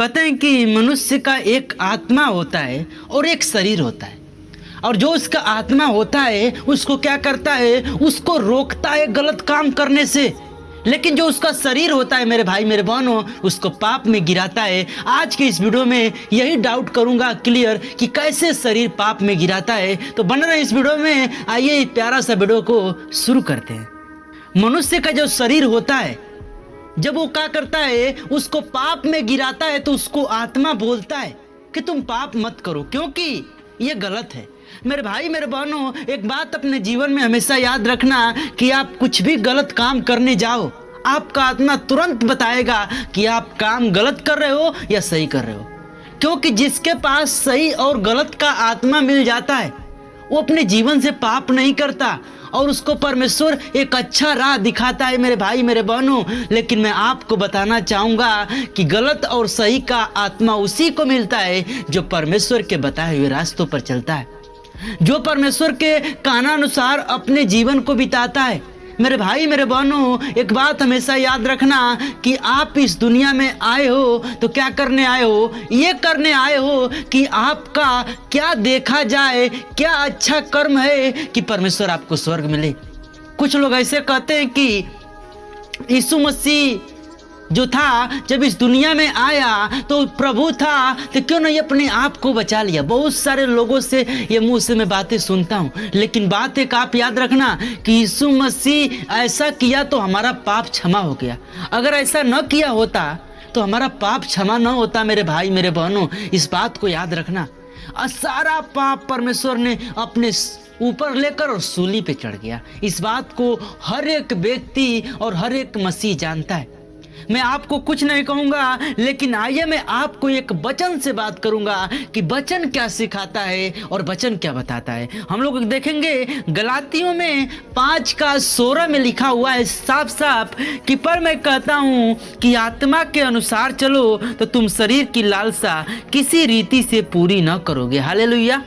कहते हैं कि मनुष्य का एक आत्मा होता है और एक शरीर होता है। और जो उसका आत्मा होता है उसको क्या करता है, उसको रोकता है गलत काम करने से। लेकिन जो उसका शरीर होता है मेरे भाई मेरे बहनों, उसको पाप में गिराता है। आज के इस वीडियो में यही डाउट करूंगा क्लियर कि कैसे शरीर पाप में गिराता है। तो बन रहे इस वीडियो में, आइए प्यारा सा वीडियो को शुरू करते हैं। मनुष्य का जो शरीर होता है, जब वो क्या करता है, उसको पाप में गिराता है, तो उसको आत्मा बोलता है कि तुम पाप मत करो, क्योंकि ये गलत है। मेरे भाई मेरे बहनों, एक बात अपने जीवन में हमेशा याद रखना कि आप कुछ भी गलत काम करने जाओ, आपका आत्मा तुरंत बताएगा कि आप काम गलत कर रहे हो या सही कर रहे हो। क्योंकि जिसके पास सही और गलत का आत्मा मिल जाता है, वो अपने जीवन से पाप नहीं करता और उसको परमेश्वर एक अच्छा राह दिखाता है मेरे भाई मेरे बहनों। लेकिन मैं आपको बताना चाहूँगा कि गलत और सही का आत्मा उसी को मिलता है जो परमेश्वर के बताए हुए रास्तों पर चलता है, जो परमेश्वर के कानानुसार अपने जीवन को बिताता है। मेरे भाई मेरे बहनों, एक बात हमेशा याद रखना कि आप इस दुनिया में आए हो तो क्या करने आए हो, ये करने आए हो कि आपका क्या देखा जाए, क्या अच्छा कर्म है कि परमेश्वर आपको स्वर्ग मिले। कुछ लोग ऐसे कहते हैं कि यीशु मसीह जो था जब इस दुनिया में आया तो प्रभु था, तो क्यों नहीं अपने आप को बचा लिया। बहुत सारे लोगों से ये मुंह से मैं बातें सुनता हूँ, लेकिन बात एक आप याद रखना कि यीशु मसीह ऐसा किया तो हमारा पाप क्षमा हो गया। अगर ऐसा न किया होता तो हमारा पाप क्षमा न होता। मेरे भाई मेरे बहनों, इस बात को याद रखना। और सारा पाप परमेश्वर ने अपने ऊपर लेकर और सूली पे चढ़ गया। इस बात को हर एक व्यक्ति और हर एक मसीह जानता है। मैं आपको कुछ नहीं कहूंगा, लेकिन आइए मैं आपको एक वचन से बात करूंगा कि वचन क्या सिखाता है और वचन क्या बताता है। हम लोग देखेंगे गलातियों में 5:16 में लिखा हुआ है साफ साफ कि पर मैं कहता हूं कि आत्मा के अनुसार चलो तो तुम शरीर की लालसा किसी रीति से पूरी न करोगे। हालेलुया।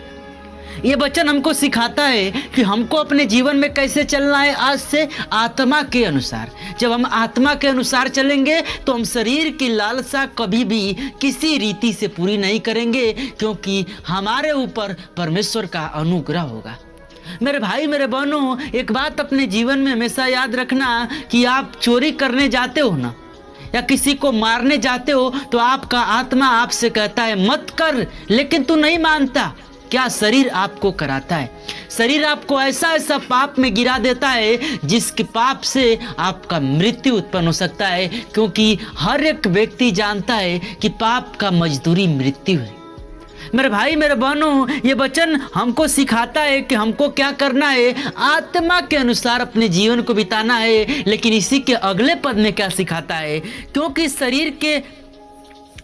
ये वचन हमको सिखाता है कि हमको अपने जीवन में कैसे चलना है, आज से आत्मा के अनुसार। जब हम आत्मा के अनुसार चलेंगे तो हम शरीर की लालसा कभी भी किसी रीति से पूरी नहीं करेंगे, क्योंकि हमारे ऊपर परमेश्वर का अनुग्रह होगा। मेरे भाई मेरे बहनों, एक बात अपने जीवन में हमेशा याद रखना कि आप चोरी करने जाते हो ना, या किसी को मारने जाते हो, तो आपका आत्मा आपसे कहता है मत कर, लेकिन तू नहीं मानता। क्या शरीर आपको कराता है? शरीर आपको ऐसा ऐसा पाप में गिरा देता है जिसके पाप से आपका मृत्यु उत्पन्न हो सकता है, क्योंकि हर एक व्यक्ति जानता है कि पाप का मजदूरी मृत्यु है। मेरे भाई मेरे बहनों, ये वचन हमको सिखाता है कि हमको क्या करना है, आत्मा के अनुसार अपने जीवन को बिताना है। लेकिन इसी के अगले पद में क्या सिखाता है,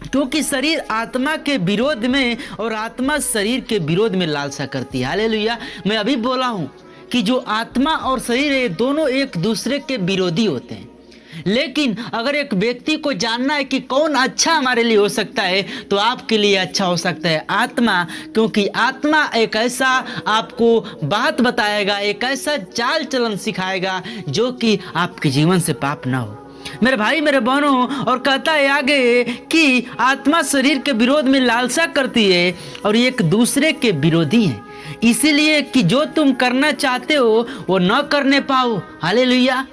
क्योंकि शरीर आत्मा के विरोध में और आत्मा शरीर के विरोध में लालसा करती है। हालेलुया। मैं अभी बोला हूं कि जो आत्मा और शरीर है, दोनों एक दूसरे के विरोधी होते हैं। लेकिन अगर एक व्यक्ति को जानना है कि कौन अच्छा हमारे लिए हो सकता है, तो आपके लिए अच्छा हो सकता है आत्मा, क्योंकि आत्मा एक ऐसा आपको बात बताएगा, एक ऐसा चाल चलन सिखाएगा जो कि आपके जीवन से पाप ना हो। मेरे भाई मेरे बहनों, और कहता है आगे कि आत्मा शरीर के विरोध में लालसा करती है और एक दूसरे के विरोधी है, इसीलिए कि जो तुम करना चाहते हो वो न करने पाओ। हालेलुया।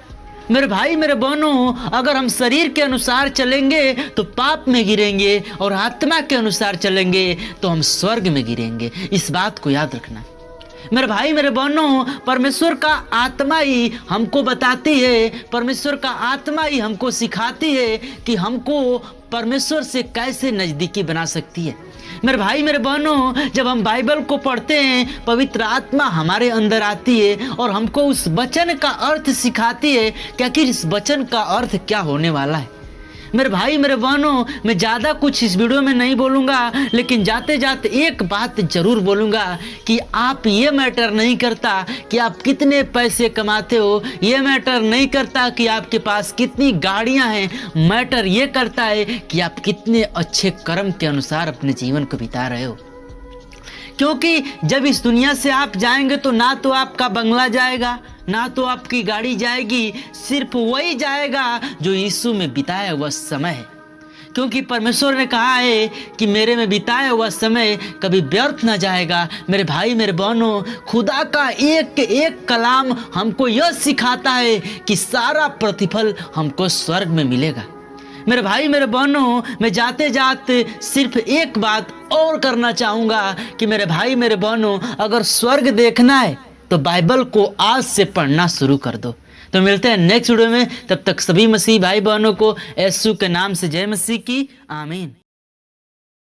मेरे भाई मेरे बहनों, अगर हम शरीर के अनुसार चलेंगे तो पाप में गिरेंगे, और आत्मा के अनुसार चलेंगे तो हम स्वर्ग में गिरेंगे। इस बात को याद रखना मेरे भाई मेरे बहनों। परमेश्वर का आत्मा ही हमको बताती है, परमेश्वर का आत्मा ही हमको सिखाती है कि हमको परमेश्वर से कैसे नज़दीकी बना सकती है। मेरे भाई मेरे बहनों, जब हम बाइबल को पढ़ते हैं, पवित्र आत्मा हमारे अंदर आती है और हमको उस वचन का अर्थ सिखाती है कि आखिर इस वचन का अर्थ क्या होने वाला है। मेरे भाई मेरे बहनों, मैं ज़्यादा कुछ इस वीडियो में नहीं बोलूँगा, लेकिन जाते जाते एक बात जरूर बोलूँगा कि आप ये मैटर नहीं करता कि आप कितने पैसे कमाते हो, ये मैटर नहीं करता कि आपके पास कितनी गाड़ियाँ हैं, मैटर ये करता है कि आप कितने अच्छे कर्म के अनुसार अपने जीवन को बिता रहे हो। क्योंकि जब इस दुनिया से आप जाएंगे तो ना तो आपका बंगला जाएगा, ना तो आपकी गाड़ी जाएगी, सिर्फ वही जाएगा जो यीशु में बिताया हुआ समय है। क्योंकि परमेश्वर ने कहा है कि मेरे में बिताया हुआ समय कभी व्यर्थ ना जाएगा। मेरे भाई मेरे बहनों, खुदा का एक एक कलाम हमको यह सिखाता है कि सारा प्रतिफल हमको स्वर्ग में मिलेगा। मेरे भाई मेरे बहनों, मैं जाते जाते सिर्फ एक बात और करना चाहूँगा कि मेरे भाई मेरे बहनों, अगर स्वर्ग देखना है तो बाइबल को आज से पढ़ना शुरू कर दो। तो मिलते हैं नेक्स्ट वीडियो में, तब तक सभी मसीह भाई बहनों को यीशु के नाम से जय मसीह की आमीन।